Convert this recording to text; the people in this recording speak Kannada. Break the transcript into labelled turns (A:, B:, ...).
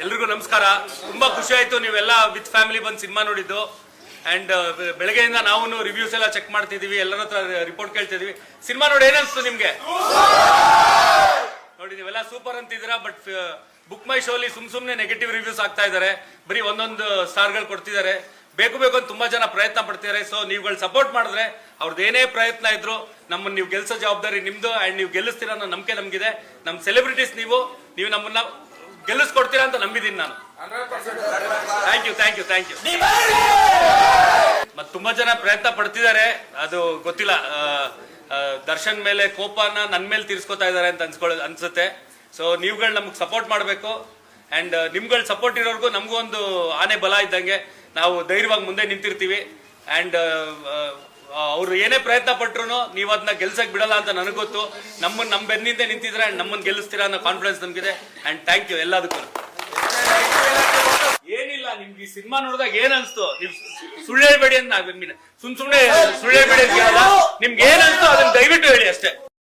A: ಎಲ್ರಿಗೂ ನಮಸ್ಕಾರ. ತುಂಬಾ ಖುಷಿ ಆಯ್ತು ನೀವೆಲ್ಲ ವಿತ್ ಫ್ಯಾಮಿಲಿ ಬಂದು ಸಿನಿಮಾ ನೋಡಿದ್ದು. ಅಂಡ್ ಬೆಳಗ್ಗೆಯಿಂದ ನಾವು ರಿವ್ಯೂಸ್ ಎಲ್ಲ ಚೆಕ್ ಮಾಡ್ತಿದೀವಿ, ಎಲ್ಲರ ಹತ್ರ ರಿಪೋರ್ಟ್ ಕೇಳ್ತಿದೀವಿ. ಸಿನಿಮಾ ನೋಡಿ ಏನಿಸ್ತು ನಿಮ್ಗೆ? ನೋಡಿ ನೀವೆಲ್ಲ ಸೂಪರ್ ಅಂತಿದ್ದೀರಾ, ಬಟ್ ಬುಕ್ ಮೈ ಶೋಲಿ ಸುಮ್ನೆ ನೆಗೆಟಿವ್ ರಿವ್ಯೂಸ್ ಆಗ್ತಾ ಇದಾರೆ, ಬರೀ ಒಂದೊಂದು ಸ್ಟಾರ್ಗಳು ಕೊಡ್ತಿದ್ದಾರೆ. ಬೇಕು ಅಂತ ತುಂಬಾ ಜನ ಪ್ರಯತ್ನ ಪಡ್ತಿದ್ದಾರೆ. ಸೊ ನೀವುಗಳು ಸಪೋರ್ಟ್ ಮಾಡಿದ್ರೆ ಅವ್ರದ್ದು ಏನೇ ಪ್ರಯತ್ನ ಇದ್ರು ನಮ್ಮನ್ನ ನೀವು ಗೆಲ್ಸೋ ಜವಾಬ್ದಾರಿ ನಿಮ್ದು. ಅಂಡ್ ನೀವು ಗೆಲ್ಲಿಸ್ತೀರಾ ಅನ್ನೋ ನಂಬಿಕೆ ನಮ್ಗಿದೆ. ನಮ್ಮ ಸೆಲೆಬ್ರಿಟೀಸ್ ನೀವು ನಮ್ಮನ್ನ ಗೆಲ್ಲಿಸ್ಕೊಡ್ತೀರಾ ಅಂತ ನಂಬಿದ್ದೀನಿ ನಾನು. Thank you. ಮತ್ತೆ ತುಂಬಾ ಜನ ಪ್ರಯತ್ನ ಪಡ್ತಿದ್ದಾರೆ, ಅದು ಗೊತ್ತಿಲ್ಲ. ದರ್ಶನ್ ಮೇಲೆ ಕೋಪನ ನನ್ನ ಮೇಲೆ ತೀರ್ಸ್ಕೊತಾ ಇದಾರೆ ಅಂತ ಅನ್ಸುತ್ತೆ. ಸೊ ನೀವುಗಳು ನಮ್ಗೆ ಸಪೋರ್ಟ್ ಮಾಡಬೇಕು. ಅಂಡ್ ನಿಮ್ಗಳ ಸಪೋರ್ಟ್ ಇರೋರ್ಗು ನಮಗೂ ಒಂದು ಆನೆ ಬಲ ಇದ್ದಂಗೆ, ನಾವು ಧೈರ್ಯವಾಗಿ ಮುಂದೆ ನಿಂತಿರ್ತೀವಿ. ಅಂಡ್ ಅವ್ರು ಏನೇ ಪ್ರಯತ್ನ ಪಟ್ರು ನೀವು ಅದನ್ನ ಗೆಲ್ಸಕ್ ಬಿಡಲ್ಲ ಅಂತ ನನಗೆ ಗೊತ್ತು. ನಮ್ಮ ಬೆನ್ನಿಂದ ನಿಂತಿದ್ರೆ ಅಂಡ್ ನಮ್ಮನ್ನ ಗೆಲ್ಲಿಸ್ತೀರಾ ಅನ್ನೋ ಕಾನ್ಫಿಡೆನ್ಸ್ ನಮ್ಗಿದೆ. ಅಂಡ್ ಥ್ಯಾಂಕ್ ಯು ಎಲ್ಲದಕ್ಕೂ. ಏನಿಲ್ಲ, ನಿಮ್ಗೆ ಈ ಸಿನಿಮಾ ನೋಡಿದಾಗ ಏನ್ ಅನ್ಸ್ತು? ನೀವು ಸುಳ್ಳು ಹೇಳ್ಬೇಡಿ ಅಂತ ಸುಮ್ನೆ ಸುಳ್ಳು ಹೇಳ್ಬೇಡಿ ಅಂತ ಕೇಳಲ್ಲ. ನಿಮ್ಗೆ ಏನ್ ಅನ್ಸ್ತು ಅದನ್ನ ದಯವಿಟ್ಟು ಹೇಳಿ ಅಷ್ಟೇ.